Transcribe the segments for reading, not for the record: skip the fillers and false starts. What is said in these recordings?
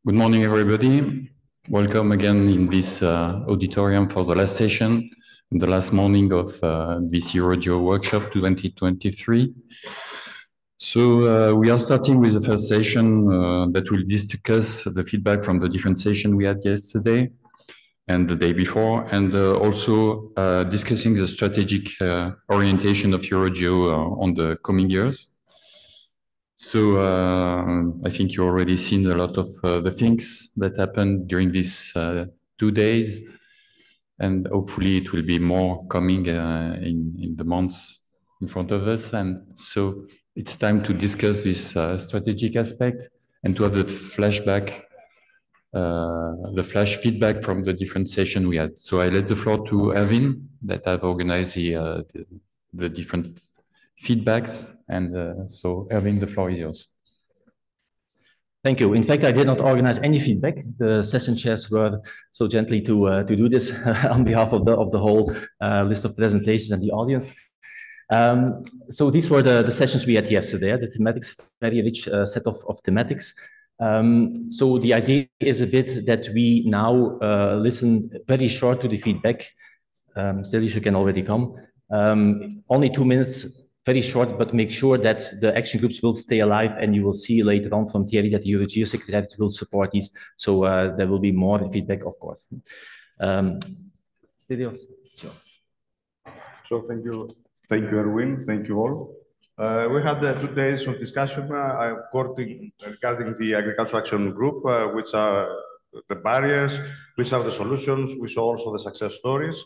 Good morning, everybody. Welcome again in this auditorium for the last session, the last morning of this EuroGEO workshop 2023. So we are starting with the first session that will discuss the feedback from the different sessions we had yesterday and the day before, and also discussing the strategic orientation of EuroGEO on the coming years. So I think you already seen a lot of the things that happened during these 2 days, and hopefully it will be more coming in the months in front of us. And so it's time to discuss this strategic aspect and to have the flashback, the flash feedback from the different sessions we had. So I let the floor to Erwin that have organized the different feedbacks. And so, Erwin, the floor is yours. Thank you. In fact, I did not organize any feedback. The session chairs were so gently to do this on behalf of the whole list of presentations and the audience. So these were the sessions we had yesterday. The thematics, very rich set of thematics. So the idea is a bit that we now listen very short to the feedback. Still, you can already come. Only 2 minutes. Very short, but make sure that the action groups will stay alive, and you will see later on from Thierry that the EuroGEO secretariat will support these. So there will be more feedback, of course. Studios. So thank you, Erwin. Thank you all. We had 2 days of discussion regarding the Agricultural Action Group, which are the barriers, which are the solutions, which are also the success stories.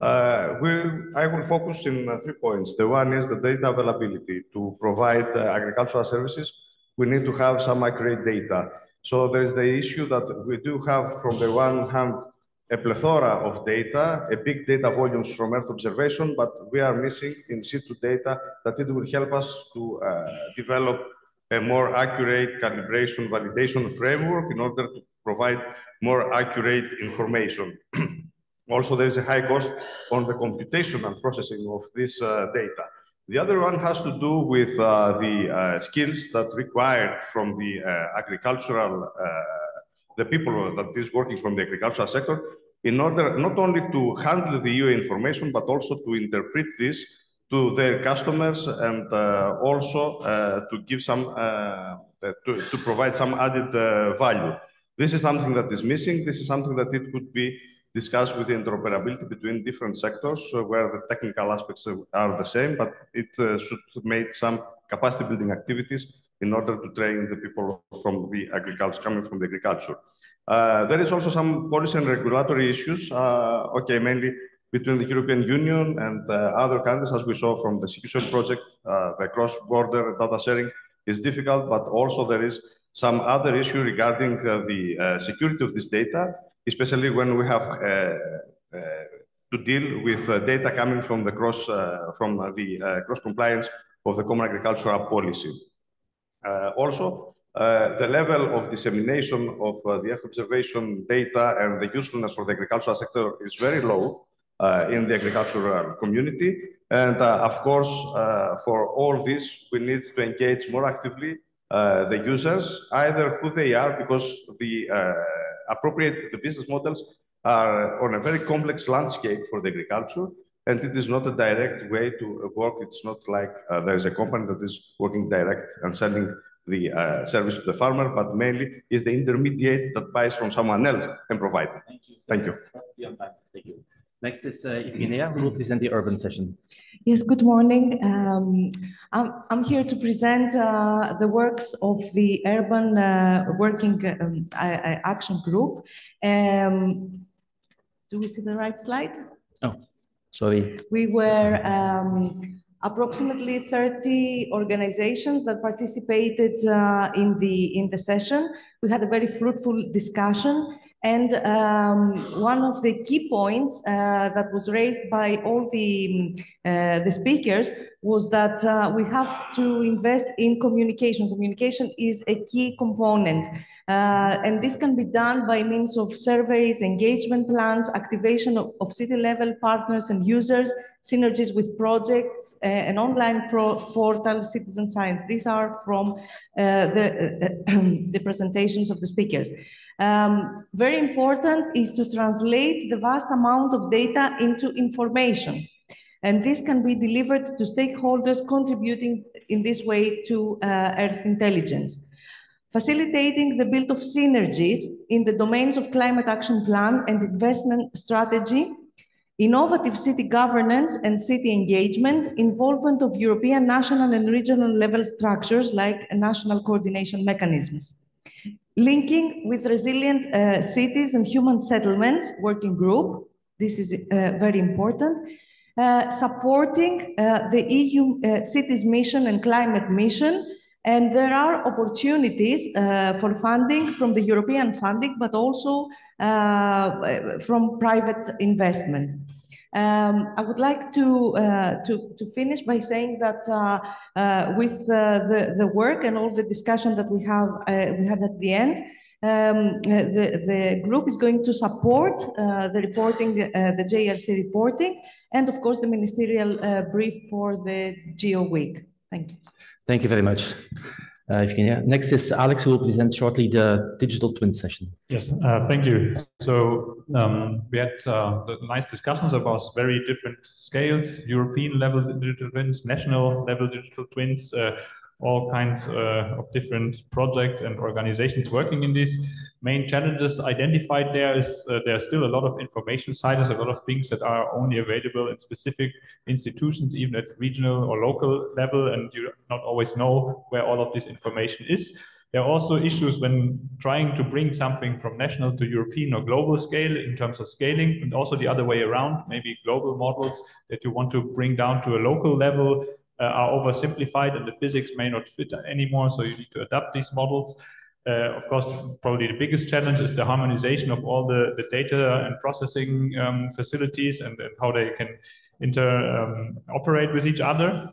I will focus in 3 points. The one is the data availability. To provide agricultural services, we need to have some accurate data. So there is the issue that we do have, from the one hand, a plethora of data, a big data volumes from Earth observation, but we are missing in situ data that it will help us to develop a more accurate calibration validation framework in order to provide more accurate information. Also, there is a high cost on the computation and processing of this data. The other one has to do with the skills that required from the agricultural, the people that is working from the agricultural sector, in order not only to handle the EU information, but also to interpret this to their customers, and also to give some, to provide some added value. This is something that is missing. This is something that it could be discussed with the interoperability between different sectors, where the technical aspects are the same, but it should make some capacity building activities in order to train the people from the agriculture, coming from the agriculture. There is also some policy and regulatory issues, mainly between the European Union and other countries, as we saw from the Security project. The cross-border data sharing is difficult, but also there is some other issue regarding the security of this data, especially when we have to deal with data coming from the cross compliance of the common agricultural policy. Also, the level of dissemination of the Earth observation data and the usefulness for the agricultural sector is very low in the agricultural community. And of course, for all this, we need to engage more actively the users, either who they are, because the business models are on a very complex landscape for the agriculture, and it is not a direct way to work. It's not like there is a company that is working direct and selling the service to the farmer, but mainly is the intermediate that buys from someone else and provides. Thank you. Thank you. Next is Ippinea, who will present the urban session. Yes, good morning. I'm here to present the works of the Urban Working Action Group. Do we see the right slide? Oh, sorry. We were approximately 30 organizations that participated in the session. We had a very fruitful discussion. And one of the key points that was raised by all the speakers was that we have to invest in communication. Communication is a key component. And this can be done by means of surveys, engagement plans, activation of city-level partners and users, synergies with projects, an online portal, citizen science. These are from the presentations of the speakers. Very important is to translate the vast amount of data into information. And this can be delivered to stakeholders contributing in this way to Earth intelligence. Facilitating the build of synergies in the domains of climate action plan and investment strategy, innovative city governance and city engagement, involvement of European, national and regional level structures like national coordination mechanisms. Linking with resilient cities and human settlements working group, this is very important. Supporting the EU cities mission and climate mission. And there are opportunities for funding from the European funding, but also from private investment. I would like to finish by saying that with the work and all the discussion that we had at the end, the group is going to support the reporting, the JRC reporting, and of course the ministerial brief for the Geo Week. Thank you. Thank you very much. Next is Alex, who will present shortly the digital twin session. Yes, thank you. So we had nice discussions about very different scales, European level digital twins, national level digital twins, all kinds of different projects and organizations working in these. Main challenges identified there is there's still a lot of information silos, a lot of things that are only available in specific institutions, even at regional or local level, and you not always know where all of this information is. There are also issues when trying to bring something from national to European or global scale in terms of scaling, and also the other way around, maybe global models that you want to bring down to a local level are oversimplified and the physics may not fit anymore, so you need to adapt these models. Of course, probably the biggest challenge is the harmonization of all the data and processing facilities and how they can operate with each other.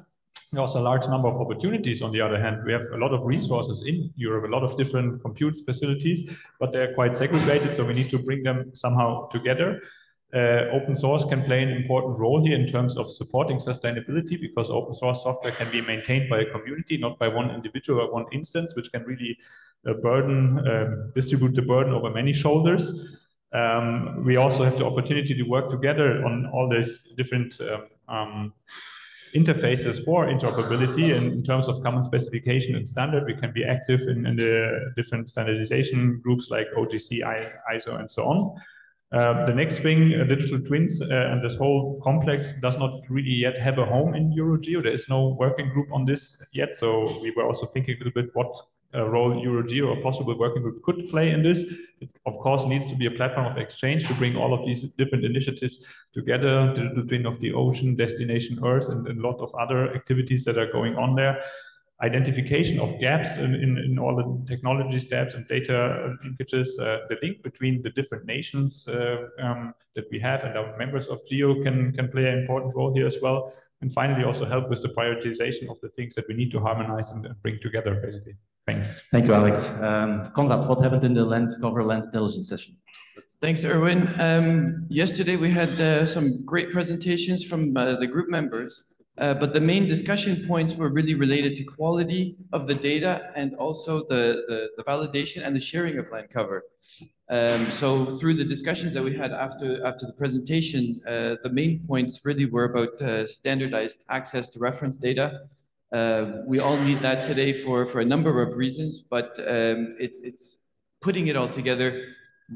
There's also a large number of opportunities on the other hand. We have a lot of resources in Europe, a lot of different compute facilities, but they're quite segregated, so we need to bring them somehow together. Open source can play an important role here in terms of supporting sustainability, because open source software can be maintained by a community, not by one individual or one instance, which can really distribute the burden over many shoulders. We also have the opportunity to work together on all these different interfaces for interoperability, and in terms of common specification and standard, we can be active in the different standardization groups like OGC, ISO, and so on. The next thing, digital twins and this whole complex does not really yet have a home in EuroGEO. There is no working group on this yet, so we were also thinking a little bit what role EuroGEO, a possible working group, could play in this. It, of course, needs to be a platform of exchange to bring all of these different initiatives together, digital twin of the ocean, destination Earth, and a lot of other activities that are going on there. Identification of gaps in all the technology steps and data linkages, the link between the different nations that we have and our members of GEO can play an important role here as well. And finally, also help with the prioritization of the things that we need to harmonize and bring together, basically. Thanks. Thank you, Alex. Konrad, what happened in the land intelligence session? Thanks, Erwin. Yesterday, we had some great presentations from the group members. But the main discussion points were really related to quality of the data and also the validation and the sharing of land cover. So through the discussions that we had after the presentation, the main points really were about standardized access to reference data. We all need that today for a number of reasons, but it's putting it all together.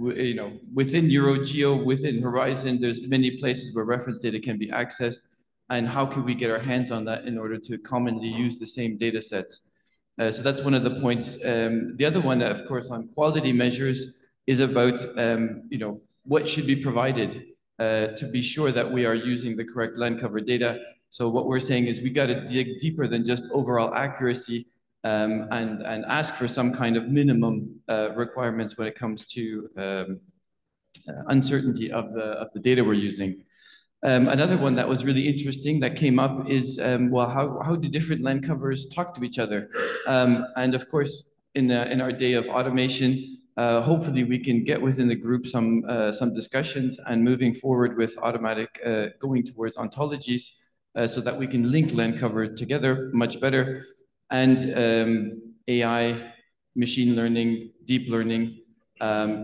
You know, within EuroGEO, within Horizon, there's many places where reference data can be accessed. And how can we get our hands on that in order to commonly use the same data sets? So that's one of the points. The other one, of course, on quality measures is about, you know, what should be provided to be sure that we are using the correct land cover data. So what we're saying is we got to dig deeper than just overall accuracy and ask for some kind of minimum requirements when it comes to uncertainty of the data we're using. Another one that was really interesting that came up is, well, how do different land covers talk to each other? And of course, in our day of automation. Hopefully we can get within the group some discussions and moving forward with automatic going towards ontologies so that we can link land cover together much better. And AI, machine learning, deep learning,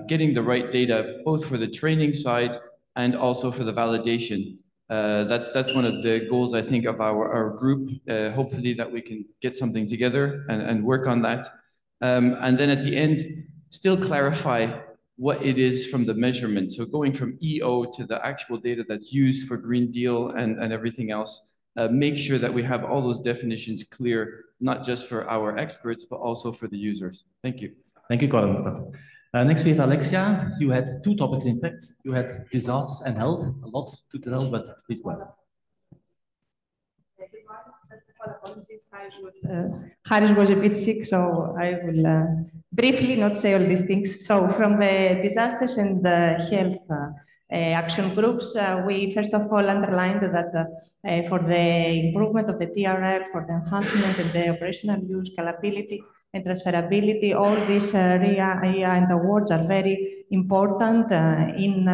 getting the right data, both for the training side and also for the validation. That's one of the goals, I think, of our group. Hopefully that we can get something together and work on that. And then at the end, still clarify what it is from the measurement. So going from EO to the actual data that's used for Green Deal and everything else, make sure that we have all those definitions clear, not just for our experts, but also for the users. Thank you. Thank you, Colin. Next we have Alexia. You had two topics in fact. You had disasters and health, a lot to tell, but please go ahead. Apologies, Harris was a bit sick, so I will briefly not say all these things. So from the disasters and the health action groups, we first of all underlined that for the improvement of the TRL, for the enhancement and the operational use, scalability and transferability, all these RIA and awards are very important. In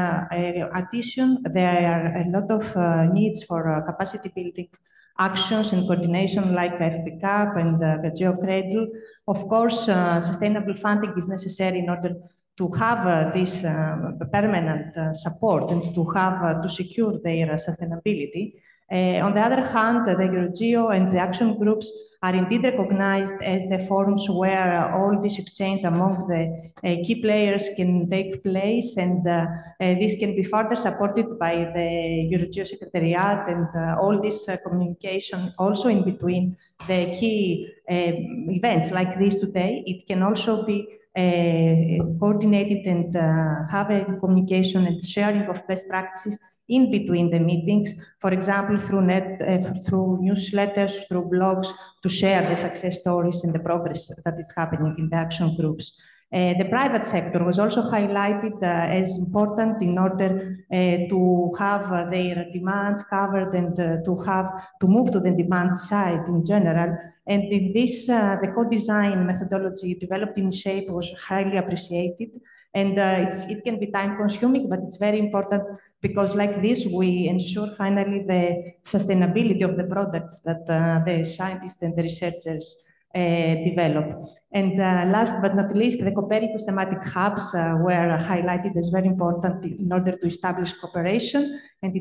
addition, there are a lot of needs for capacity building actions and coordination like FPCAP and the GeoCradle. Of course, sustainable funding is necessary in order to have this permanent support and to have to secure their sustainability. On the other hand, the EuroGEO and the action groups are indeed recognized as the forums where all this exchange among the key players can take place, and this can be further supported by the EuroGEO secretariat and all this communication also in between the key events like this today. It can also be coordinated and have a communication and sharing of best practices in between the meetings, for example, through newsletters, through blogs, to share the success stories and the progress that is happening in the action groups. The private sector was also highlighted as important in order to have their demands covered and to move to the demand side in general. And in this, the co-design methodology developed in SHAPE was highly appreciated. And it can be time consuming, but it's very important because like this, we ensure finally the sustainability of the products that the scientists and the researchers develop. And last but not least, the Copernicus thematic hubs were highlighted as very important in order to establish cooperation and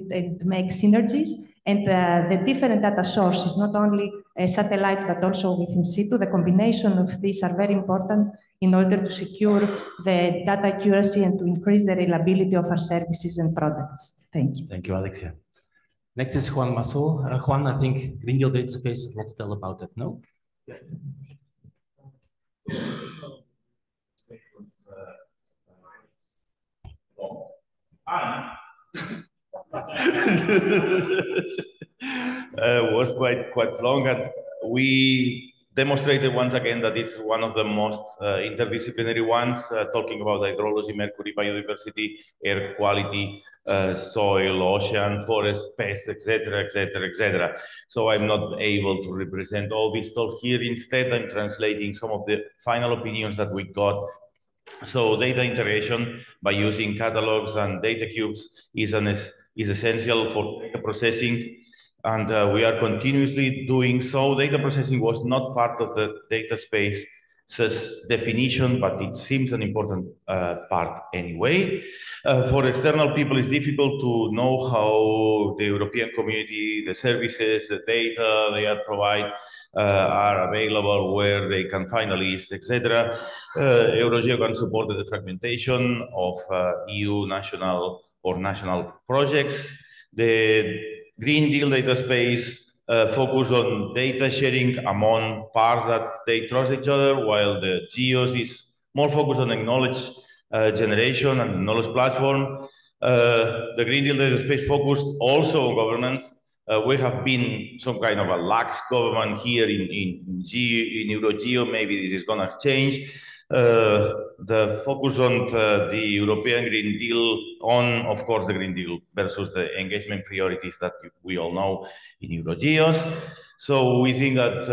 make synergies. And the different data sources, not only satellites, but also within situ, the combination of these are very important in order to secure the data accuracy and to increase the reliability of our services and products. Thank you. Thank you, Alexia. Next is Juan Maso. Juan, I think Green Deal Data Space has a lot to tell about that, no? Yeah. Was quite long, and we demonstrated once again that it's one of the most interdisciplinary ones, talking about hydrology, mercury, biodiversity, air quality, soil, ocean, forest, pests, etc., etc., etc. So I'm not able to represent all this talk here. Instead, I'm translating some of the final opinions that we got. So data integration by using catalogs and data cubes is essential for data processing. And we are continuously doing so. Data processing was not part of the data space's definition, but it seems an important part anyway. For external people, it's difficult to know how the European community, the services, the data they are provide are available, where they can find a list, etc. EuroGEO can support the fragmentation of EU national projects. The Green Deal data space focus on data sharing among parts that they trust each other, while the GEOs is more focused on knowledge generation and knowledge platform. The Green Deal data space focused also on governance. We have been some kind of a lax government here in EuroGEO. Maybe this is going to change. The focus on the European Green Deal on, of course, the Green Deal versus the engagement priorities that we all know in EuroGEOs. So we think that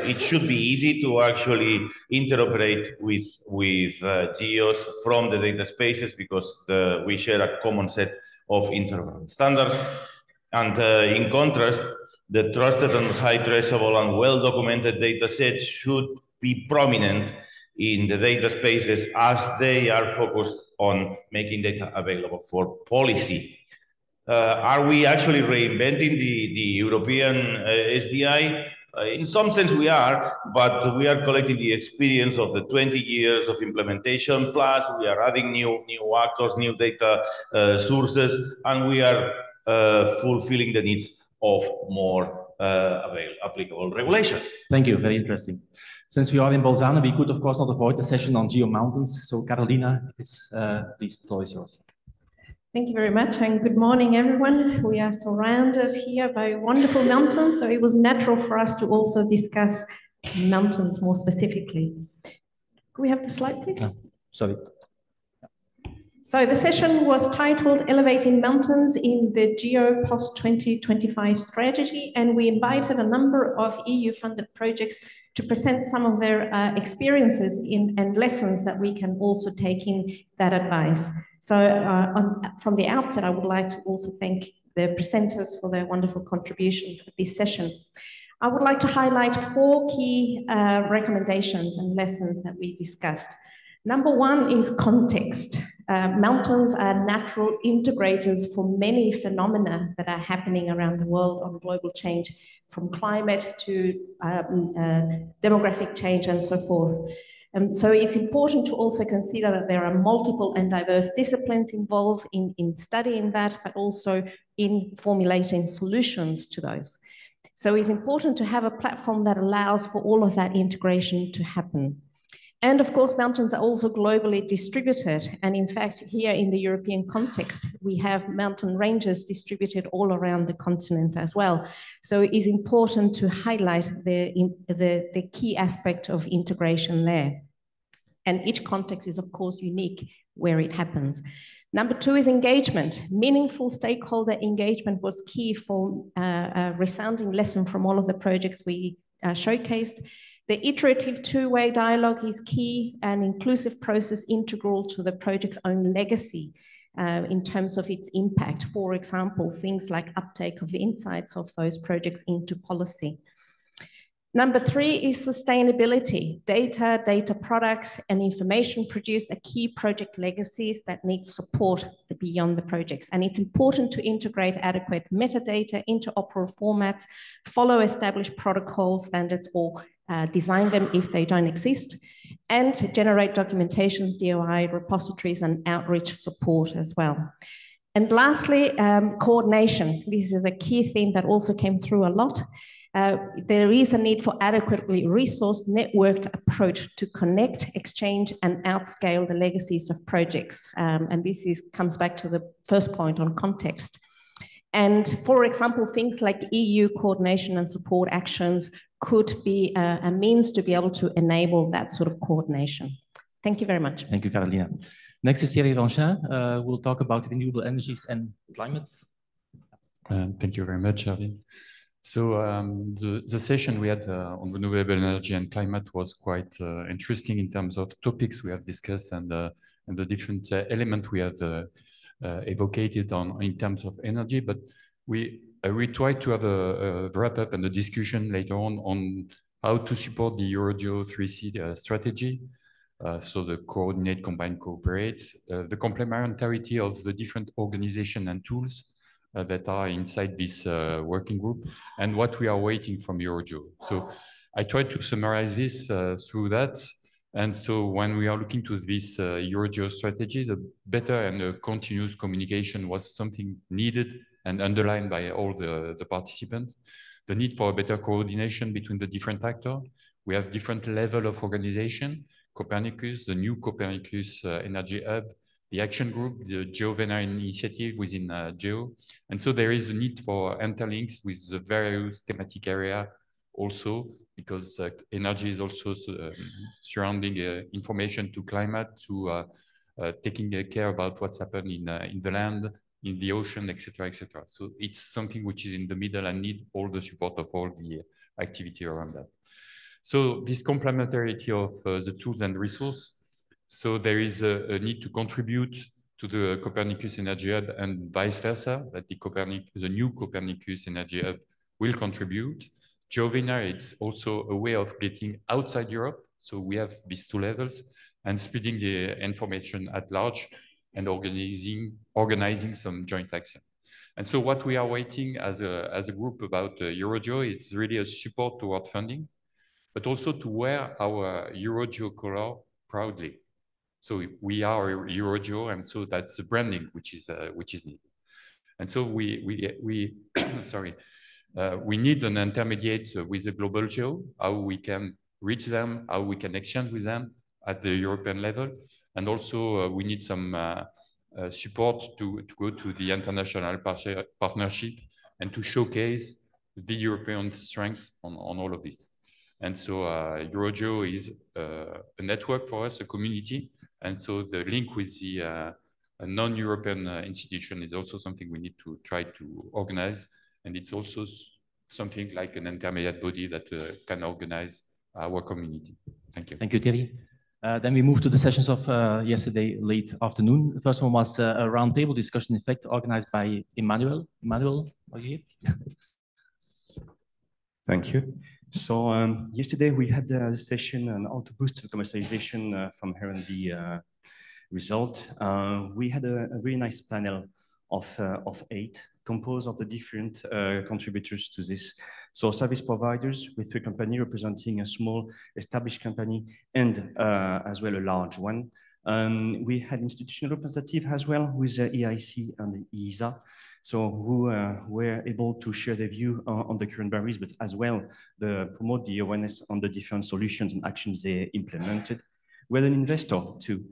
it should be easy to actually interoperate with geos from the data spaces, because we share a common set of interoperable standards. And in contrast, the trusted and high traceable and well-documented data sets should be prominent in the data spaces, as they are focused on making data available for policy. Are we actually reinventing the European SDI? In some sense we are, but we are collecting the experience of the 20 years of implementation, plus we are adding new actors, new data sources, and we are fulfilling the needs of more applicable regulations. Thank you, very interesting. Since we are in Bolzano, we could of course not avoid the session on geomountains. So Carolina, please, the floor is yours. Thank you very much, and good morning, everyone. We are surrounded here by wonderful mountains, so it was natural for us to also discuss mountains more specifically. Can we have the slide, please? Sorry. So the session was titled Elevating Mountains in the Geo Post-2025 Strategy, and we invited a number of EU-funded projects to present some of their experiences and lessons that we can also take in that advice. So from the outset, I would like to also thank the presenters for their wonderful contributions at this session. I would like to highlight 4 key recommendations and lessons that we discussed. Number 1 is context. Mountains are natural integrators for many phenomena that are happening around the world on global change, from climate to demographic change and so forth. So it's important to also consider that there are multiple and diverse disciplines involved in studying that, but also in formulating solutions to those. So it's important to have a platform that allows for all of that integration to happen. And of course, mountains are also globally distributed. And in fact, here in the European context, we have mountain ranges distributed all around the continent as well. So it is important to highlight the key aspect of integration there. And each context is, of course, unique where it happens. Number 2 is engagement. Meaningful stakeholder engagement was key for a resounding lesson from all of the projects we showcased. The iterative 2-way dialogue is key, and inclusive process integral to the project's own legacy in terms of its impact. For example, things like uptake of the insights of those projects into policy. Number 3 is sustainability. Data products, and information produced are key project legacies that need support beyond the projects. And it's important to integrate adequate metadata, interoperable formats, follow established protocol standards, or design them if they don't exist, and generate documentations, DOI, repositories, and outreach support as well. And lastly, coordination. This is a key theme that also came through a lot. There is a need for adequately resourced, networked approach to connect, exchange, and outscale the legacies of projects. And this comes back to the first point on context. And for example, things like EU coordination and support actions could be a means to be able to enable that sort of coordination. Thank you very much. Thank you, Carolina. Next is Thierry Ranchin. We'll talk about renewable energies and climate. Thank you very much, Charlie. So the session we had on renewable energy and climate was quite interesting in terms of topics we have discussed and the different elements we have evocated in terms of energy. But we tried to have a wrap up and a discussion later on how to support the EuroGEO 3C strategy. So the coordinate, combine, cooperate, the complementarity of the different organizations and tools that are inside this working group, and what we are waiting from EuroGEO. So I tried to summarize this through that. And so when we are looking to this EuroGEO strategy, the better and continuous communication was something needed and underlined by all the participants. The need for a better coordination between the different actors. We have different level of organization. Copernicus, the new Copernicus Energy Hub, the action group, the GeoVenner initiative within GEO. And so there is a need for interlinks with the various thematic area also, because energy is also surrounding information to climate, to taking care about what's happened in the land, in the ocean, etc., etc. So it's something which is in the middle and need all the support of all the activity around that. So this complementarity of the tools and resources. So there is a need to contribute to the Copernicus Energy Hub and vice versa, that the new Copernicus Energy Hub will contribute. GeoVenera, it's also a way of getting outside Europe. So we have these two levels and spreading the information at large and organizing some joint action. And so what we are waiting as a group about EuroGEO, it's really a support toward funding, but also to wear our EuroGEO color proudly. So we are EuroGEO, and so that's the branding which is needed. And so we sorry, we need an intermediate with the global geo, how we can reach them, how we can exchange with them at the European level, and also we need some support to go to the international partnership and to showcase the European strengths on all of this. And so EuroGEO is a network for us, a community. And so the link with the non-European institution is also something we need to try to organize. And it's also something like an intermediate body that can organize our community. Thank you. Thank you, Thierry. Then we move to the sessions of yesterday late afternoon. The first one was a roundtable discussion, in fact, organized by Emmanuel. Emmanuel, are you here? Thank you. So yesterday we had a session on how to boost the commercialization from R&D result. We had a very nice panel of 8 composed of the different contributors to this. So service providers with 3 companies representing a small established company and as well a large one. We had institutional representative as well with the EIC and the ESA. So who were able to share their view on the current barriers, but as well promote the awareness on the different solutions and actions they implemented. We had an investor too,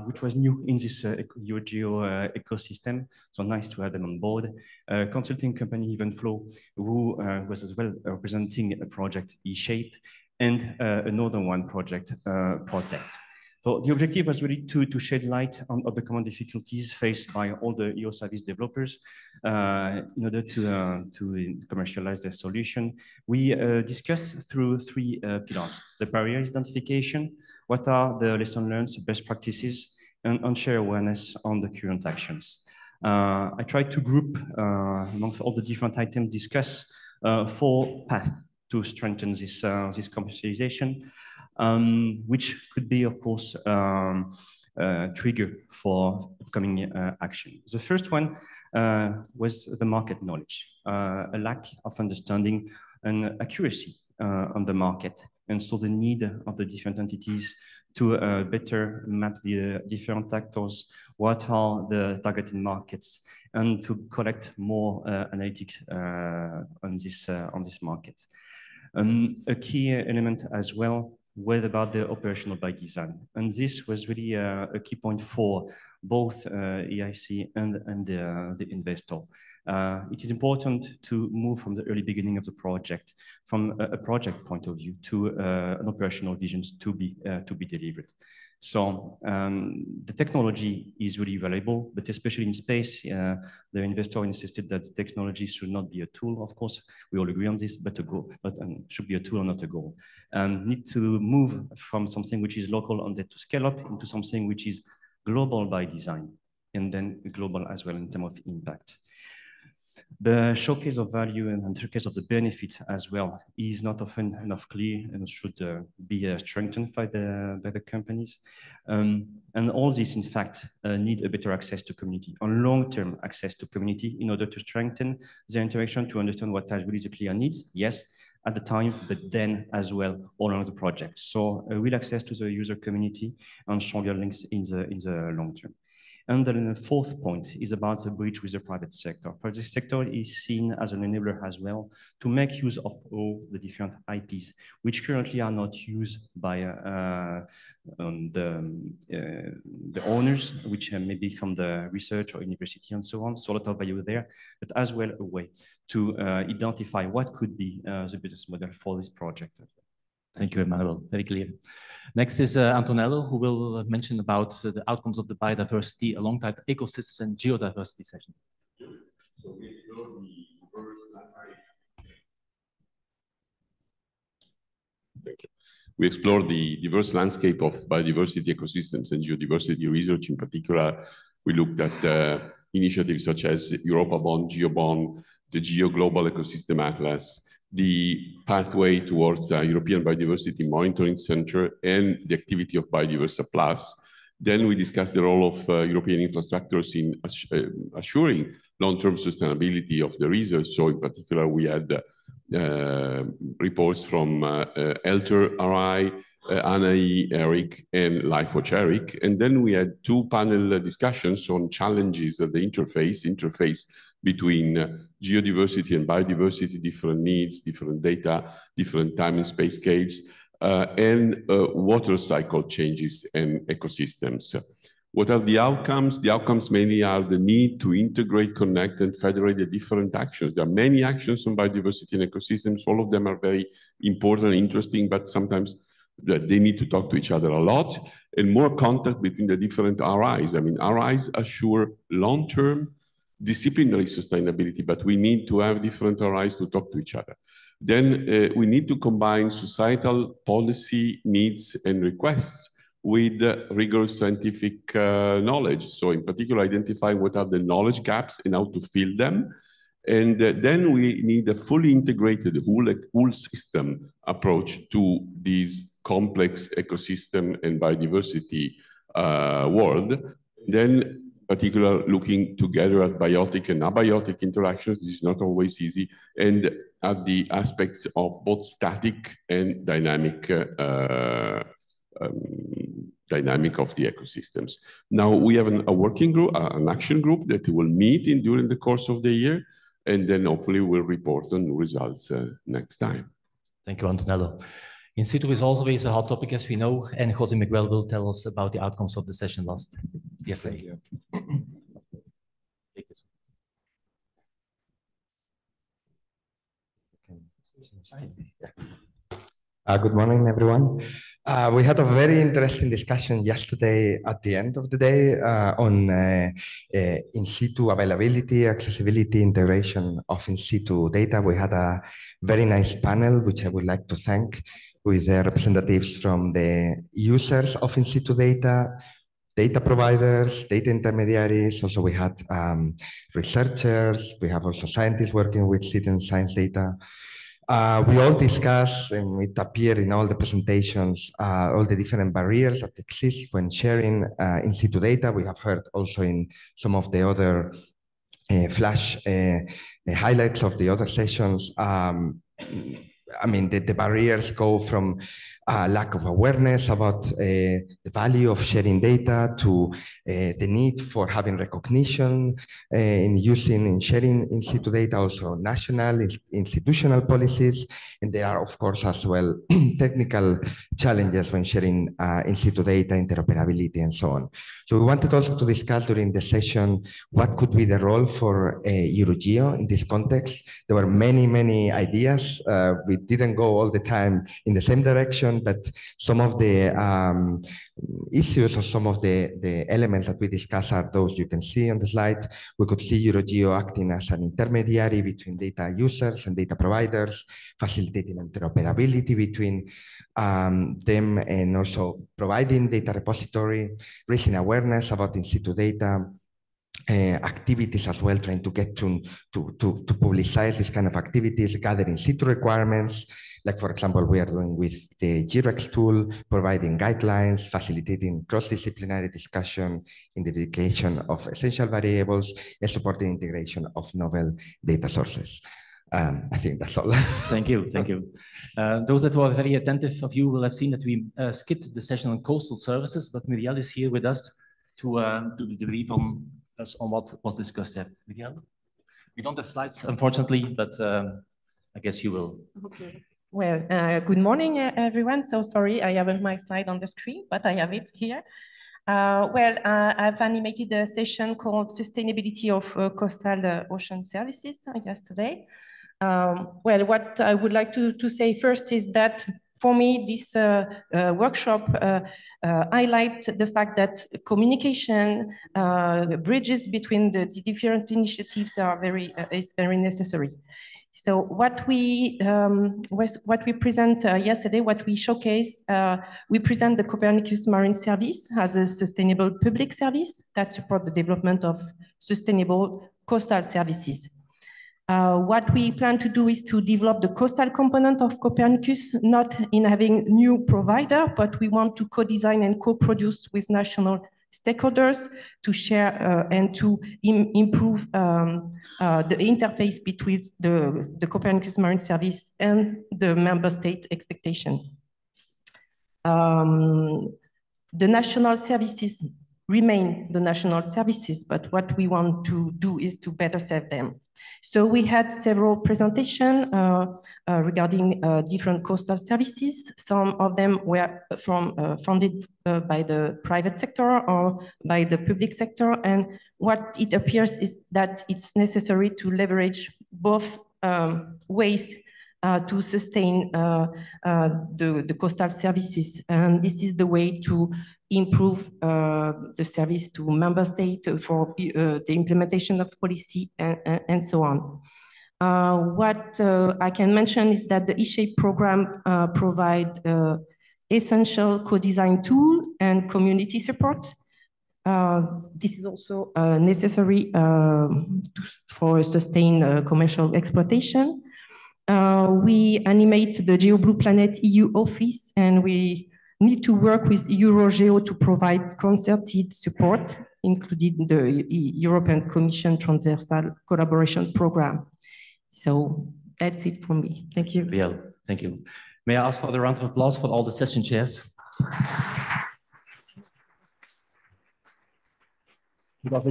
which was new in this EuroGEO ecosystem. So nice to have them on board. Consulting company Evenflow, who was as well representing a project eShape, and another one project Protect. So the objective was really to shed light on the common difficulties faced by all the EO service developers in order to commercialize their solution. We discussed through 3 pillars: the barrier identification, what are the lessons learned, best practices, and share awareness on the current actions. I tried to group amongst all the different items discussed 4 paths to strengthen this commercialization. Which could be, of course, trigger for upcoming action. The first one was the market knowledge, a lack of understanding and accuracy on the market, and so the need of the different entities to better map the different actors, what are the targeted markets, and to collect more analytics on this market. A key element as well was about the operational by design. And this was really a key point for both EIC and the investor. It is important to move from the early beginning of the project, from a project point of view, to an operational vision to be delivered. So the technology is really valuable, but especially in space, the investor insisted that technology should not be a tool. Of course, we all agree on this, but a goal, but should be a tool and not a goal. Need to move from something which is local and then to scale up into something which is global by design, and then global as well in terms of impact. The showcase of value and the showcase of the benefit as well is not often enough clear and should be strengthened by the companies. And all this, in fact, need a better access to community, on long-term access to community in order to strengthen the interaction, to understand what are really the clear needs, yes, at the time, but then as well all along the project. So real access to the user community and stronger links in the long term. And then the 4th point is about the bridge with the private sector. Private sector is seen as an enabler as well to make use of all the different IPs, which currently are not used by the owners, which may be from the research or university and so on. So a lot of value there, but as well a way to identify what could be the business model for this project. Thank you, Emmanuel. Very clear. Next is Antonello, who will mention about the outcomes of the biodiversity alongside ecosystems and geodiversity session. So we explore the diverse landscape. Thank you. We explore the diverse landscape of biodiversity, ecosystems, and geodiversity research. In particular, we looked at initiatives such as EuroPaBon, GeoBon, the Geo Global Ecosystem Atlas, the pathway towards a European Biodiversity Monitoring Center, and the activity of Biodiversa Plus. Then we discussed the role of European infrastructures in assuring long-term sustainability of the research. So in particular, we had reports from Elter RI, Anai, Eric, and LifeWatch Eric. And then we had two panel discussions on challenges at the interface between geodiversity and biodiversity, different needs, different data, different time and space scales, and water cycle changes and ecosystems. What are the outcomes? The outcomes mainly are the need to integrate, connect, and federate the different actions. There are many actions on biodiversity and ecosystems. All of them are very important, interesting, but sometimes they need to talk to each other a lot, and more contact between the different RIs. I mean, RIs assure long-term disciplinary sustainability, but we need to have different RIs to talk to each other. Then we need to combine societal policy needs and requests with rigorous scientific knowledge. So in particular, identifying what are the knowledge gaps and how to fill them. And then we need a fully integrated whole system approach to these complex ecosystem and biodiversity world. Then particularly looking together at biotic and abiotic interactions. This is not always easy, and at the aspects of both static and dynamic dynamic of the ecosystems. Now we have a working group, an action group that will meet during the course of the year, and then hopefully we'll report on results next time. Thank you, Antonello. In situ is always a hot topic, as we know, and Jose Miguel will tell us about the outcomes of the session yesterday. Take this one. Good morning, everyone. We had a very interesting discussion yesterday at the end of the day on in situ availability, accessibility, integration of in situ data. We had a very nice panel, which I would like to thank, with representatives from the users of in situ data, data providers, data intermediaries. Also, we had researchers. We have also scientists working with citizen science data. We all discussed, and it appeared in all the presentations, all the different barriers that exist when sharing in situ data. We have heard also in some of the other flash highlights of the other sessions. I mean, the barriers go from lack of awareness about the value of sharing data to the need for having recognition in using and sharing in situ data, also national institutional policies. And there are, of course, as well, technical challenges when sharing in situ data, interoperability, and so on. So we wanted also to discuss during the session what could be the role for EuroGEO in this context. There were many, many ideas. We didn't go all the time in the same direction, but some of the issues or some of the elements that we discuss are those you can see on the slide. We could see EuroGEO acting as an intermediary between data users and data providers, facilitating interoperability between them, and also providing data repository, raising awareness about in situ data, activities as well, trying to get to publicize this kind of activities, gather in situ requirements, like for example, we are doing with the Eurac tool, providing guidelines, facilitating cross-disciplinary discussion in the dedication of essential variables, and supporting integration of novel data sources. I think that's all. Thank you, thank you. Those that were very attentive of you will have seen that we skipped the session on coastal services, but Muriel is here with us to do the debrief on what was discussed there. Muriel? We don't have slides, unfortunately, but I guess you will. Okay. Well, good morning, everyone. So sorry, I haven't my slide on the screen, but I have it here. I've animated a session called Sustainability of Coastal Ocean Services yesterday. What I would like to say first is that for me, this workshop highlight the fact that communication, bridges between the different initiatives is very necessary. So what we present yesterday, what we showcase, we present the Copernicus Marine Service as a sustainable public service that supports the development of sustainable coastal services. What we plan to do is to develop the coastal component of Copernicus, not in having new provider, but we want to co-design and co-produce with national stakeholders to share and to improve the interface between the Copernicus Marine Service and the member state expectation. The national services remain the national services, but what we want to do is to better serve them. So we had several presentations regarding different coastal services. Some of them were funded by the private sector or by the public sector. And what it appears is that it's necessary to leverage both ways to sustain the coastal services. And this is the way to improve the service to member states for the implementation of policy and so on. What I can mention is that the eShape program provide essential co-design tool and community support. This is also necessary for sustained commercial exploitation. We animate the GeoBlue Planet EU office, and we need to work with EuroGEO to provide concerted support, including the European Commission Transversal Collaboration Program. So that's it for me. Thank you. Yeah, thank you. May I ask for the round of applause for all the session chairs? Because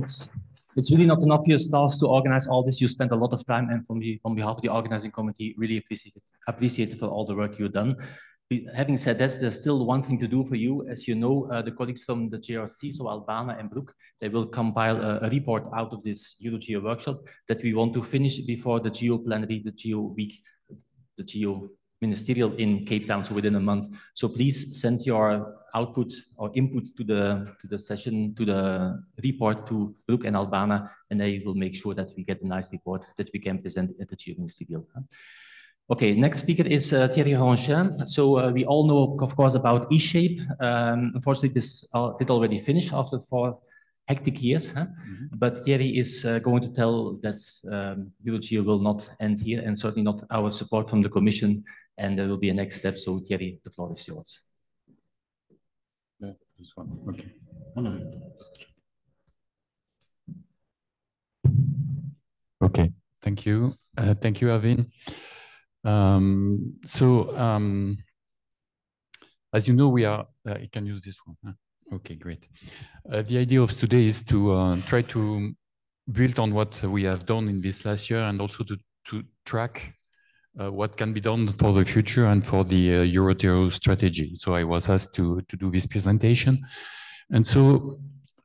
it's really not an obvious task to organize all this. You spent a lot of time, and on behalf of the organizing committee, really appreciate for all the work you've done. Having said that, there's still one thing to do for you. As you know, the colleagues from the JRC, so Albana and Broek, they will compile a report out of this EuroGEO workshop that we want to finish before the Geo Plenary, the Geo Week, the Geo Ministerial in Cape Town, so within a month. So please send your output or input to the session, to the report to Broek and Albana, and they will make sure that we get a nice report that we can present at the Geo Ministerial. Okay, next speaker is Thierry Ranchin. So we all know, of course, about eShape. Unfortunately, this did already finish after 4 hectic years. But Thierry is going to tell that EuroGEO will not end here, and certainly not our support from the Commission. And there will be a next step. So Thierry, the floor is yours. Yeah, this one. Okay. Okay. Thank you. Thank you, Arvin. As you know, we are, you can use this one. Huh? Okay, great. The idea of today is to try to build on what we have done in this last year, and also to track what can be done for the future and for the EuroGEO strategy. So I was asked to do this presentation. And so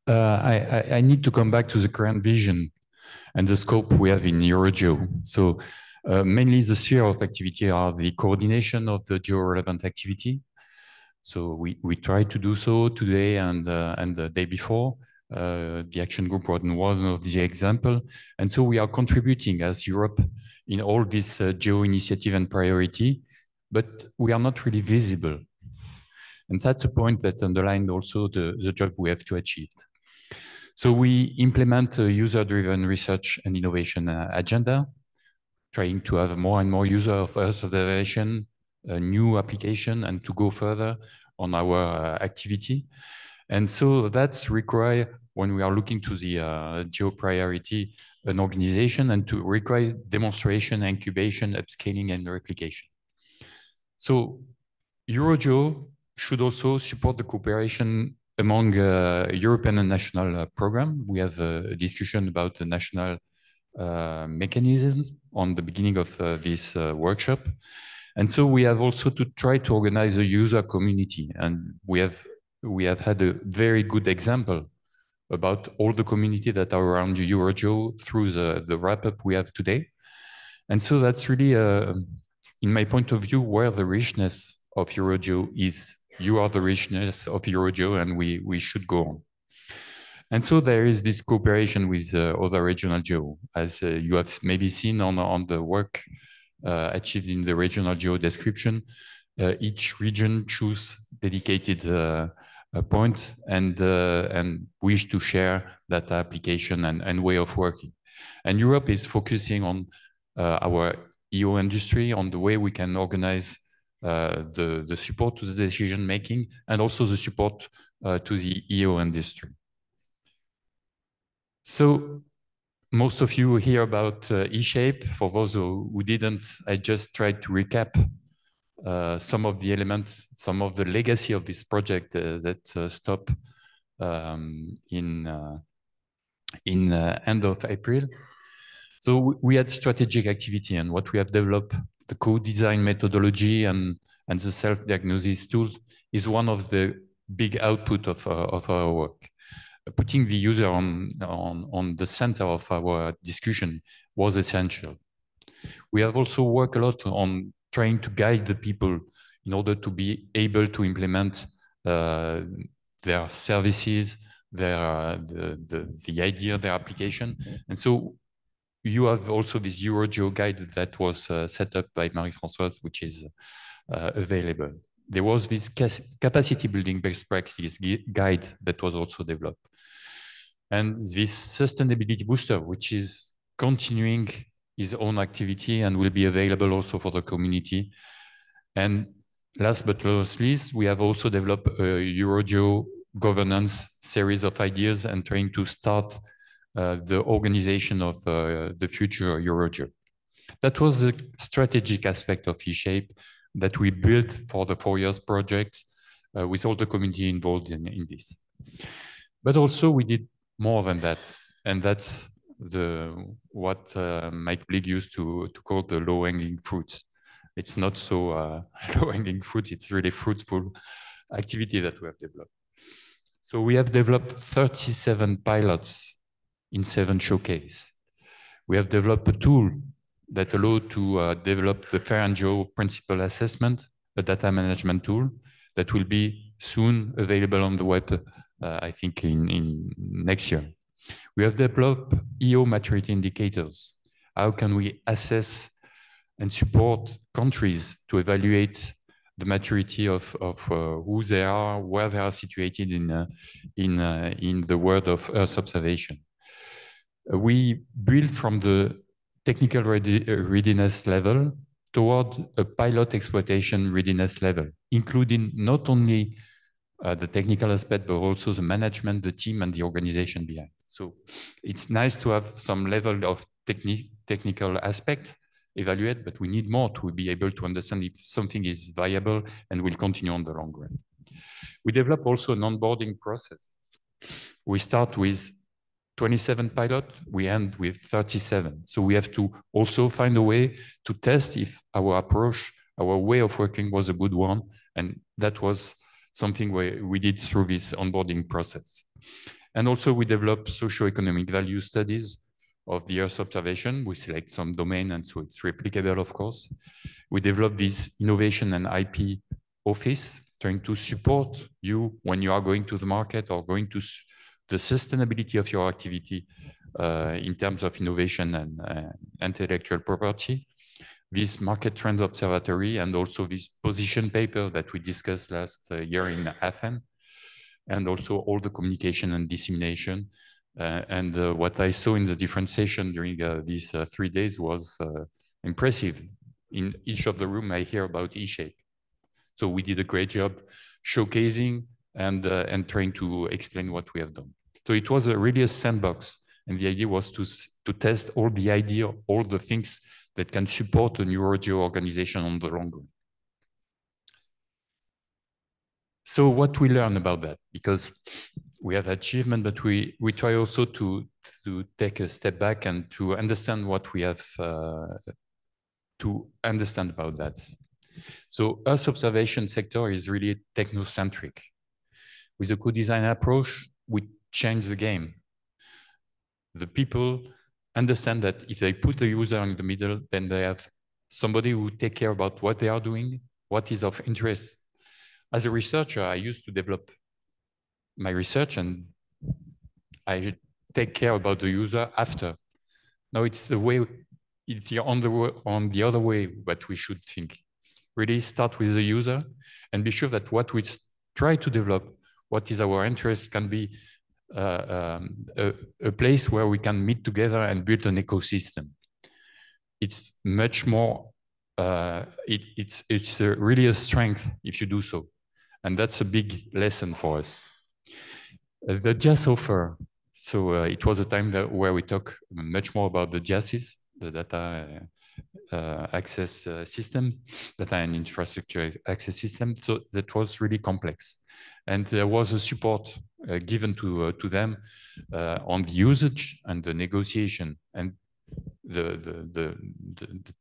I need to come back to the current vision and the scope we have in EuroGEO. So mainly the sphere of activity are the coordination of the geo-relevant activity. So we try to do so today and the day before. The action group was one of the example. And so we are contributing as Europe in all this geo initiative and priority, but we are not really visible. And that's a point that underlined also the job we have to achieve. So we implement a user-driven research and innovation agenda, trying to have more and more user of Earth observation, a new application, and to go further on our activity. And so that's required when we are looking to the geo priority, an organization, and to require demonstration, incubation, upscaling, and replication. So EuroGEO should also support the cooperation among European and national program. We have a discussion about the national mechanism on the beginning of this workshop. And so we have also to try to organize a user community. And we have had a very good example about all the community that are around EuroGEO through the wrap-up we have today. And so that's really, in my point of view, where the richness of EuroGEO is you are the richness of EuroGEO, and we should go on. And so there is this cooperation with other regional geo, as you have maybe seen on the work achieved in the regional geo description. Each region choose dedicated point and wish to share that application and way of working. And Europe is focusing on our EO industry, on the way we can organize the support to the decision making, and also the support to the EO industry. So most of you hear about E-Shape. For those who didn't, I just tried to recap some of the elements, some of the legacy of this project that stopped in end of April. So we had strategic activity, and what we have developed, the co-design methodology and the self-diagnosis tools is one of the big output of our work. Putting the user on the center of our discussion was essential. We have also worked a lot on trying to guide the people in order to be able to implement their services, the idea, their application. And so you have also this EuroGEO guide that was set up by Marie-Françoise, which is available. There was this capacity building best practice guide that was also developed. And this sustainability booster, which is continuing his own activity and will be available also for the community. And last but not least, we have also developed a EuroGEO governance series of ideas and trying to start the organization of the future EuroGEO. That was a strategic aspect of E-Shape that we built for the 4 years project with all the community involved in this. But also we did more than that, and that's what my colleague used to call the low-hanging fruit. It's not so low-hanging fruit, it's really fruitful activity that we have developed. So we have developed 37 pilots in 7 showcases. We have developed a tool that allowed to develop the Fair and Geo principal assessment, a data management tool that will be soon available on the web, I think in next year. We have developed EO maturity indicators. How can we assess and support countries to evaluate the maturity of who they are, where they are situated in the world of Earth observation? We build from the technical readiness level toward a pilot exploitation readiness level, including not only the technical aspect, but also the management, the team, and the organization behind. So it's nice to have some level of technical aspect evaluate, but we need more to be able to understand if something is viable and will continue on the long run. We develop also an onboarding process. We start with 27 pilots, we end with 37. So we have to also find a way to test if our approach, our way of working was a good one. And that was something we did through this onboarding process. And also we developed socioeconomic value studies of the Earth observation. We select some domain, and so it's replicable, of course. We developed this innovation and IP office, trying to support you when you are going to the market or going to the sustainability of your activity in terms of innovation and intellectual property. This market trend observatory, and also this position paper that we discussed last year in Athens, and also all the communication and dissemination. What I saw in the different sessions during these 3 days was impressive. In each of the room, I hear about E-Shape. So we did a great job showcasing and trying to explain what we have done. So it was really a sandbox. And the idea was to test all the idea, all the things that can support a EuroGEO organization on the long run. So what we learn about that, because we have achievement, but we try also to take a step back and to understand what we have to understand about that. So Earth observation sector is really technocentric. With a co-design approach, we change the game. The people understand that if they put the user in the middle, then they have somebody who take care about what they are doing, what is of interest. As a researcher, I used to develop my research and I take care about the user after. Now it's the way, it's on the other way that we should think. Really start with the user and be sure that what we try to develop, what is our interest, can be a place where we can meet together and build an ecosystem. It's much more, it's really a strength if you do so. And that's a big lesson for us. The JAS offer, so it was a time where we talk much more about the JASs, the data access system, data and infrastructure access system. So that was really complex. And there was a support given to them on the usage and the negotiation and the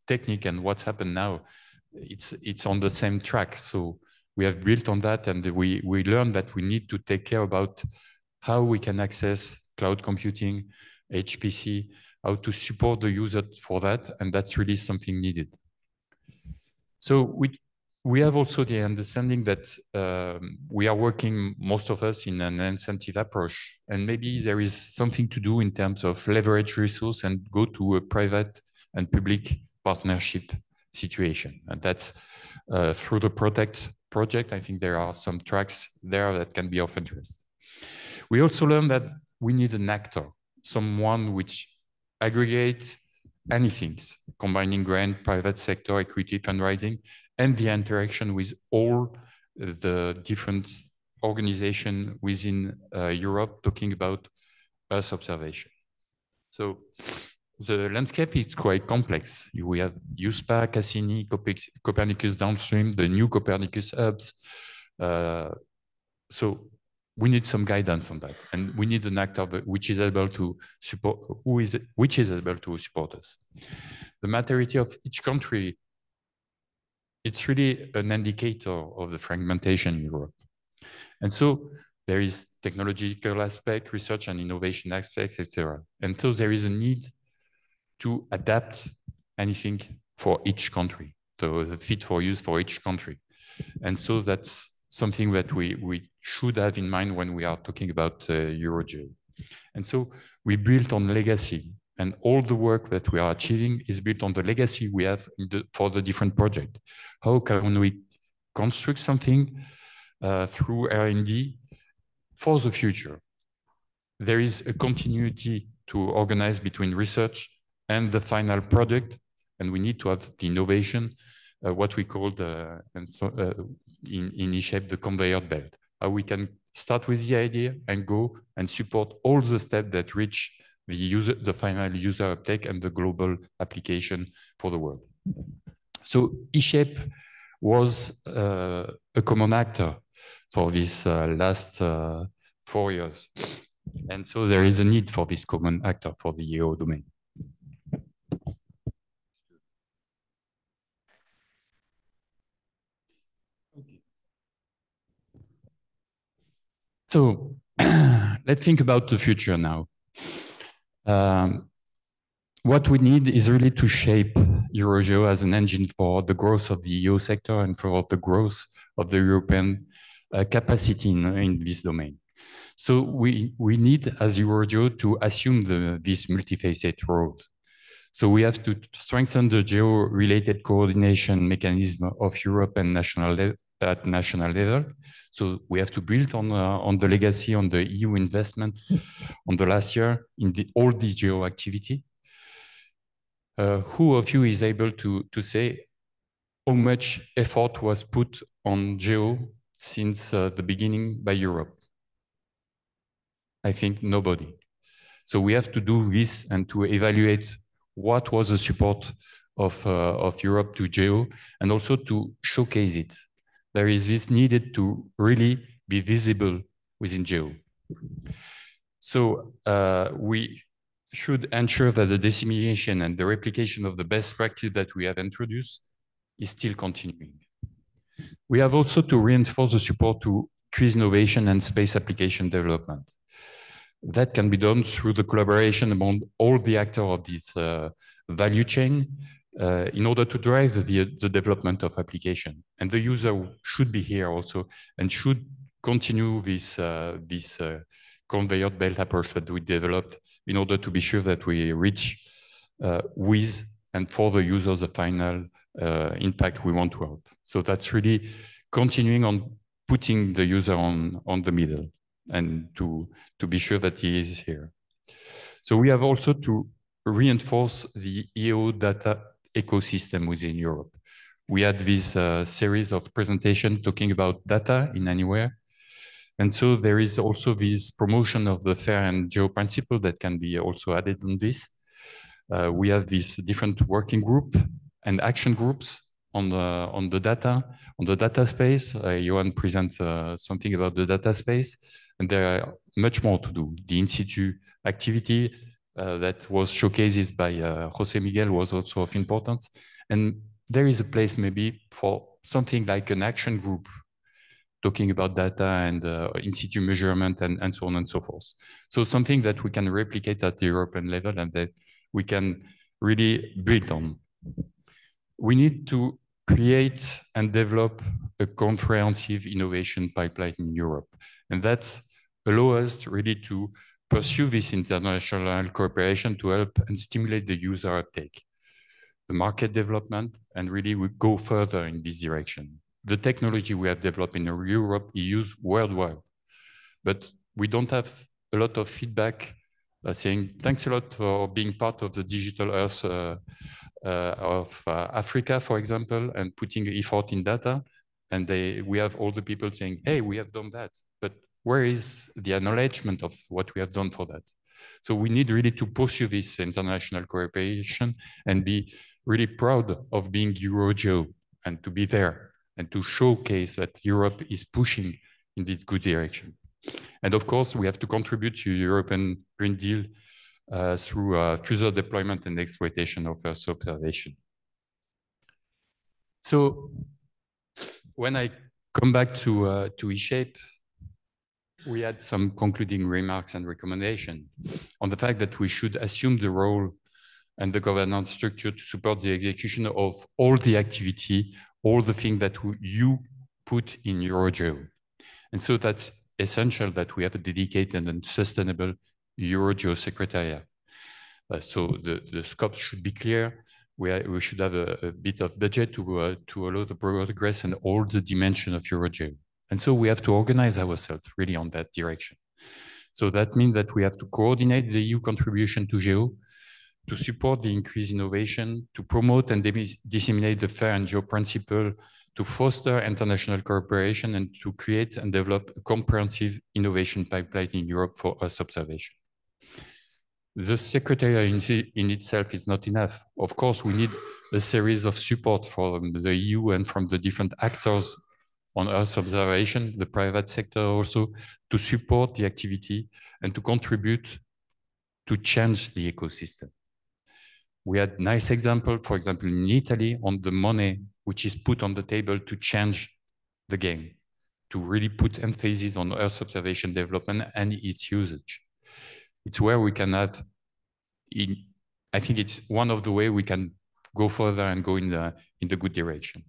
technique and what's happened now. It's on the same track. So we have built on that, and we learned that we need to take care about how we can access cloud computing, HPC, how to support the user for that, and that's really something needed. So we have also the understanding that we are working, most of us, in an incentive approach, and maybe there is something to do in terms of leverage resource and go to a private and public partnership situation. And that's through the project. I think there are some tracks there that can be of interest. We also learned that we need an actor, someone which aggregates anything, combining grant, private sector, equity, fundraising, and the interaction with all the different organizations within Europe talking about Earth observation. So the landscape is quite complex. We have USPA, Cassini, Copernicus downstream, the new Copernicus hubs. So we need some guidance on that, and we need an actor which is able to support, which is able to support us. The maturity of each country, it's really an indicator of the fragmentation in Europe. And so there is technological aspect, research and innovation aspects, etc. And so there is a need to adapt anything for each country, so the fit for use for each country. And so that's something that we should have in mind when we are talking about EuroGEO. And so we built on legacy, and all the work that we are achieving is built on the legacy we have for the different projects. How can we construct something through R&D for the future? There is a continuity to organize between research and the final product, and we need to have the innovation, what we call in E-shape, the conveyor belt. How we can start with the idea and go and support all the steps that reach the final user uptake and the global application for the world. So E-shape was a common actor for this last 4 years. And so there is a need for this common actor for the EO domain. So let's think about the future now. What we need is really to shape EuroGEO as an engine for the growth of the EO sector and for the growth of the European capacity in this domain. So we need, as EuroGEO, to assume this multifaceted role. So we have to strengthen the geo-related coordination mechanism of Europe and at national level. So we have to build on the legacy, on the EU investment on the last year in all the geo activity. Who of you is able to say how much effort was put on geo since the beginning by Europe? I think nobody. So we have to do this and to evaluate what was the support of Europe to geo, and also to showcase it. There is this needed to really be visible within geo. So we should ensure that the dissemination and the replication of the best practice that we have introduced is still continuing. We have also to reinforce the support to increase innovation and space application development. That can be done through the collaboration among all the actors of this value chain, in order to drive the development of application. And the user should be here also and should continue this conveyor belt approach that we developed in order to be sure that we reach with and for the user the final impact we want to have. So that's really continuing on putting the user on the middle and to be sure that he is here. So we have also to reinforce the EO data ecosystem within Europe. We had this series of presentations talking about data in anywhere. And so there is also this promotion of the FAIR and GEO principle that can be also added on this. We have these different working group and action groups on the data space. Johan presents something about the data space, and there are much more to do. The in situ activity that was showcased by Jose Miguel was also of importance. And there is a place maybe for something like an action group talking about data and in situ measurement and so on and so forth. So something that we can replicate at the European level and that we can really build on. We need to create and develop a comprehensive innovation pipeline in Europe. And that allows us really to pursue this international cooperation to help and stimulate the user uptake, the market development, and really we go further in this direction. The technology we have developed in Europe is used worldwide, but we don't have a lot of feedback saying, thanks a lot for being part of the digital earth of Africa, for example, and putting effort in data. And we have all the people saying, hey, we have done that, but where is the acknowledgement of what we have done for that? So we need really to pursue this international cooperation and be really proud of being EuroGEO and to be there and to showcase that Europe is pushing in this good direction. And of course, we have to contribute to European Green Deal through further deployment and exploitation of Earth observation. So when I come back to eShape, we had some concluding remarks and recommendations on the fact that we should assume the role and the governance structure to support the execution of all the activity, all the things that you put in EuroGEO. And so that's essential that we have a dedicated and sustainable EuroGEO secretariat. So the scope should be clear. We should have a bit of budget to allow the progress and all the dimensions of EuroGEO. And so we have to organize ourselves really on that direction. So that means that we have to coordinate the EU contribution to GEO, to support the increased innovation, to promote and disseminate the FAIR and GEO principle, to foster international cooperation, and to create and develop a comprehensive innovation pipeline in Europe for Earth observation. The secretariat in itself is not enough. Of course, we need a series of support from the EU and from the different actors on Earth observation, the private sector also, to support the activity and to contribute to change the ecosystem. We had nice example, for example, in Italy on the money which is put on the table to change the game, to really put emphasis on Earth observation development and its usage. It's where we can have, I think it's one of the ways we can go further and go in the good direction.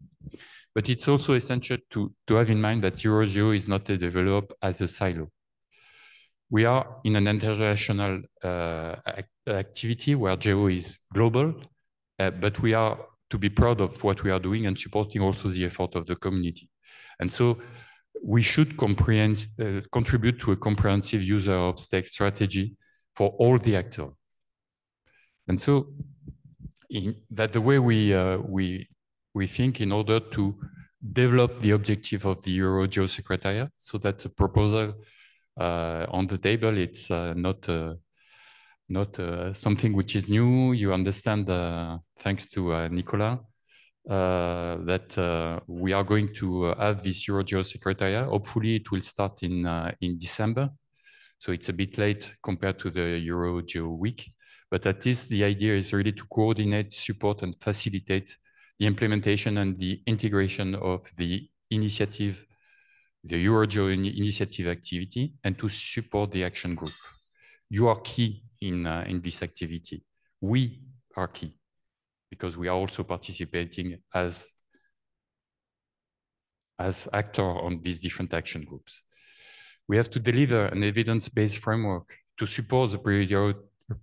But it's also essential to have in mind that EuroGEO is not developed as a silo. We are in an international activity where GEO is global, but we are to be proud of what we are doing and supporting also the effort of the community. And so we should contribute to a comprehensive user uptake strategy for all the actors. And so that the way we think in order to develop the objective of the EuroGEO secretariat, so that the proposal on the table, it's not something which is new. You understand, thanks to Nicolas, that we are going to have this EuroGEO secretariat. Hopefully it will start in December. So it's a bit late compared to the EuroGEO week. But at least the idea is really to coordinate, support, and facilitate the implementation and the integration of the initiative, the EuroGEO initiative activity, and to support the action group. You are key in this activity. We are key, because we are also participating as actor on these different action groups. We have to deliver an evidence-based framework to support the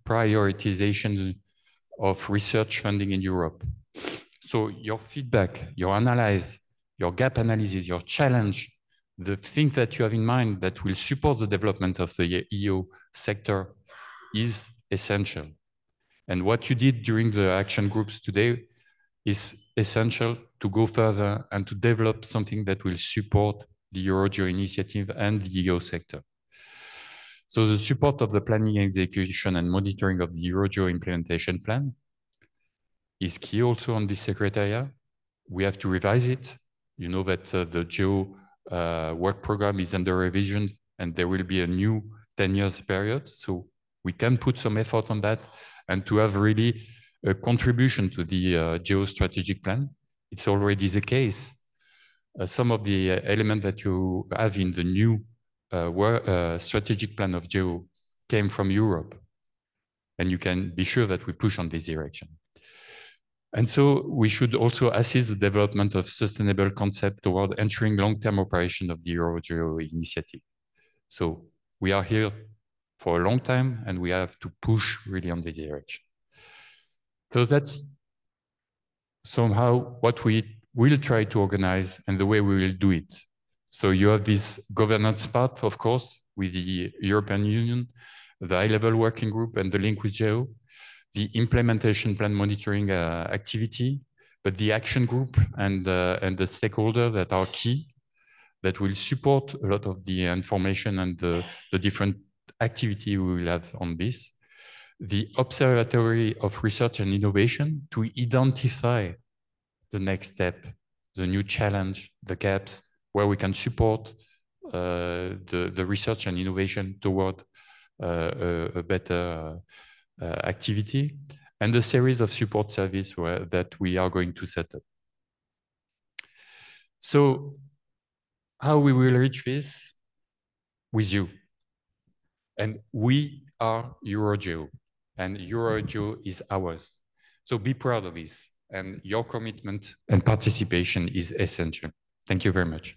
prioritization of research funding in Europe. So your feedback, your analysis, your gap analysis, your challenge, the thing that you have in mind that will support the development of the EO sector is essential. And what you did during the action groups today is essential to go further and to develop something that will support the EuroGEO initiative and the EO sector. So the support of the planning, execution, and monitoring of the EuroGEO implementation plan is key also on this secretariat. We have to revise it. You know that the GEO work program is under revision and there will be a new 10 years period. So we can put some effort on that and to have really a contribution to the GEO strategic plan. It's already the case. Some of the elements that you have in the new strategic plan of GEO came from Europe. And you can be sure that we push on this direction. And so we should also assist the development of sustainable concept toward ensuring long-term operation of the EuroGEO initiative. So we are here for a long time and we have to push really on this direction. So that's somehow what we will try to organize and the way we will do it. So you have this governance part, of course, with the European Union, the high-level working group and the link with GEO, the implementation plan monitoring activity, but the action group and the stakeholders that are key, that will support a lot of the information and the different activity we will have on this. The Observatory of Research and Innovation to identify the next step, the new challenge, the gaps, where we can support the research and innovation toward a better activity, and the series of support service that we are going to set up. So how we will reach this? With you. And we are EuroGEO, and EuroGEO is ours. So be proud of this, and your commitment and participation is essential. Thank you very much.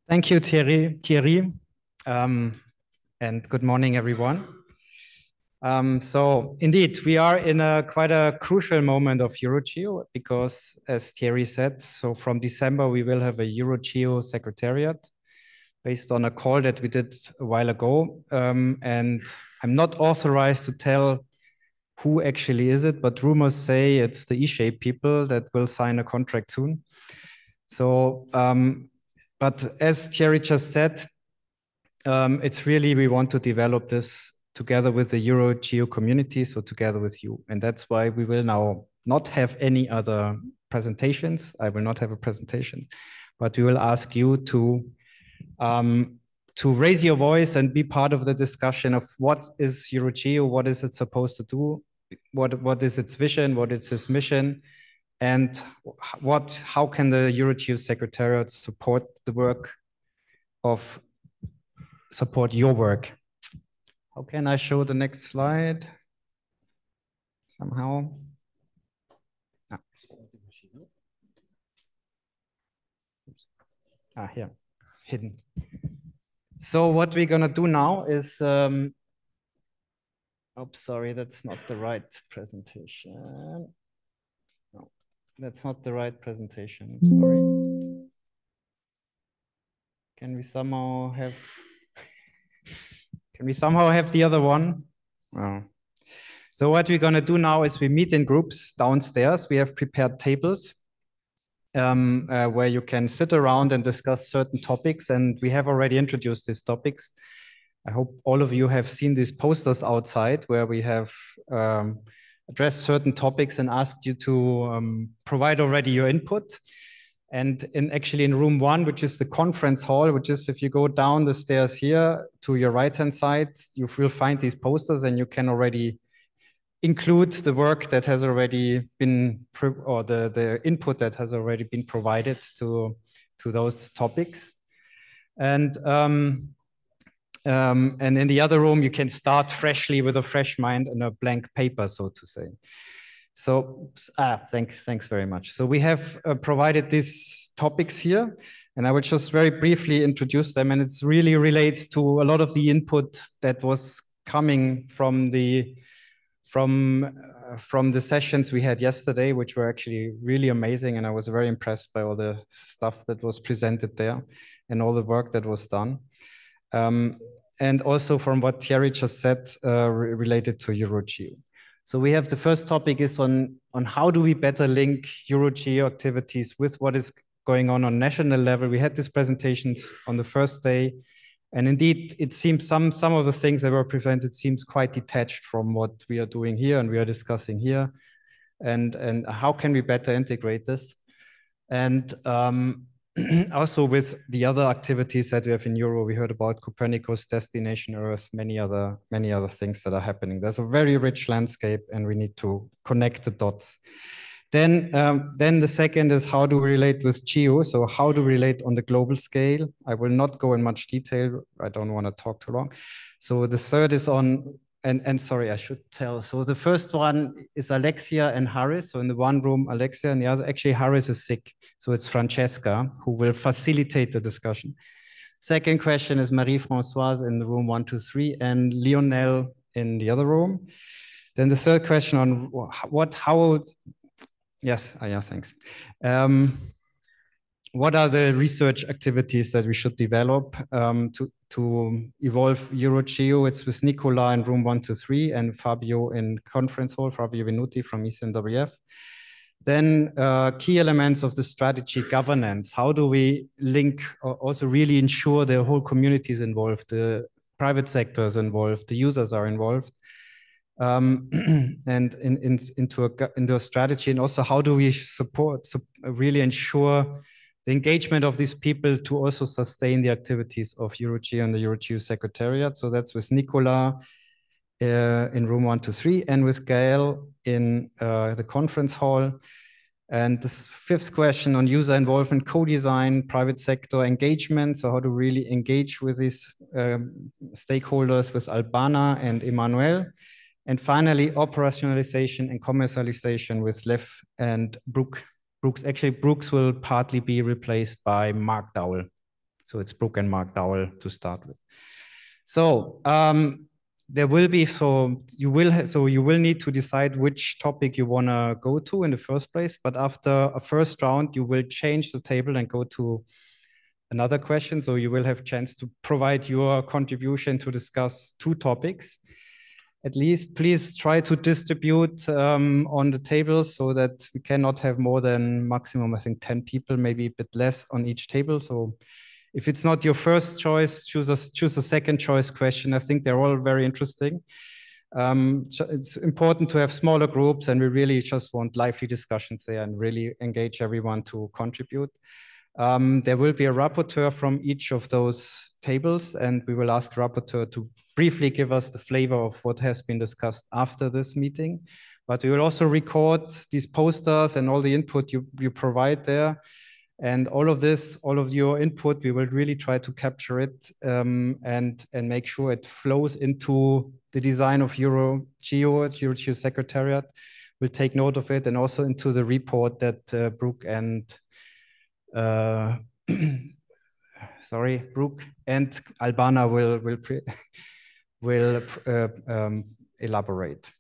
Thank you, Thierry. And good morning, everyone. So indeed, we are in quite a crucial moment of EuroGEO because, as Thierry said, so from December, we will have a EuroGEO secretariat based on a call that we did a while ago. And I'm not authorized to tell who actually is it, but rumors say it's the E-Shape people that will sign a contract soon. So, but as Thierry just said, it's really, we want to develop this together with the EuroGEO community, so together with you. And that's why we will now not have any other presentations. I will not have a presentation, but we will ask you to raise your voice and be part of the discussion of what is EuroGEO, what is it supposed to do, what is its vision, what is its mission, and how can the EuroGEO Secretariat support the work of, support your work. How can I show the next slide? Somehow. Here, hidden. So what we're gonna do now is, oops, sorry, that's not the right presentation. No, that's not the right presentation, I'm sorry. Can we somehow have, the other one? Oh. So what we're gonna do now is we meet in groups downstairs. We have prepared tables where you can sit around and discuss certain topics. And we have already introduced these topics. I hope all of you have seen these posters outside where we have addressed certain topics and asked you to provide already your input. And actually in room 1, which is the conference hall, which is if you go down the stairs here to your right-hand side, you will find these posters and you can already include the work that has already been, or the input that has already been provided to those topics. And And in the other room, you can start freshly with a fresh mind and a blank paper, so to say. So thanks very much. So we have provided these topics here, and I will just very briefly introduce them. And it's really relates to a lot of the input that was coming from the sessions we had yesterday, which were actually really amazing. And I was very impressed by all the stuff that was presented there and all the work that was done. And also from what Thierry just said related to EuroGEO. So we have the first topic is on how do we better link EuroGEO activities with what is going on national level. We had these presentations on the first day, and indeed it seems some of the things that were presented seems quite detached from what we are doing here and we are discussing here, and how can we better integrate this, and also with the other activities that we have in Euro. We heard about Copernicus, Destination Earth, many other things that are happening. There's a very rich landscape and we need to connect the dots. Then the second is how do we relate with GEO? So how do we relate on the global scale? I will not go in much detail. I don't want to talk too long. So the third is on, and sorry, I should tell. So the first one is Alexia and Harris. So in the one room, Alexia, and the other, actually Harris is sick. So it's Francesca who will facilitate the discussion. Second question is Marie-Françoise in the room 123 and Lionel in the other room. Then the third question on thanks. What are the research activities that we should develop to evolve EuroGEO? It's with Nicola in room 123 and Fabio in conference hall, Fabio Venuti from ECNWF. Then key elements of the strategy governance. How do we link or also really ensure the whole community is involved, the private sector is involved, the users are involved, and into a strategy, and also how do we really ensure the engagement of these people to also sustain the activities of EuroGEO and the EuroGEO secretariat. So that's with Nicola in room 123 and with Gael in the conference hall. And the fifth question on user involvement, co-design, private sector engagement. So how to really engage with these stakeholders with Albana and Emmanuel. And finally, operationalization and commercialization with Lev and Brooke. Brooks will partly be replaced by Mark Dowell. So it's Brooke and Mark Dowell to start with. So you will need to decide which topic you want to go to in the first place. But after a first round, you will change the table and go to another question. So you will have a chance to provide your contribution to discuss two topics. At least please try to distribute on the table so that we cannot have more than maximum, I think, 10 people, maybe a bit less on each table. So if it's not your first choice, choose a second choice question. I think they're all very interesting. It's important to have smaller groups, and we really just want lively discussions there and really engage everyone to contribute. There will be a rapporteur from each of those tables, and we will ask the rapporteur to briefly give us the flavor of what has been discussed after this meeting. But we will also record these posters and all the input you provide there. And all of your input, we will really try to capture it and make sure it flows into the design of EuroGEO, EuroGEO secretariat. We'll take note of it, and also into the report that Brooke and Albana will elaborate.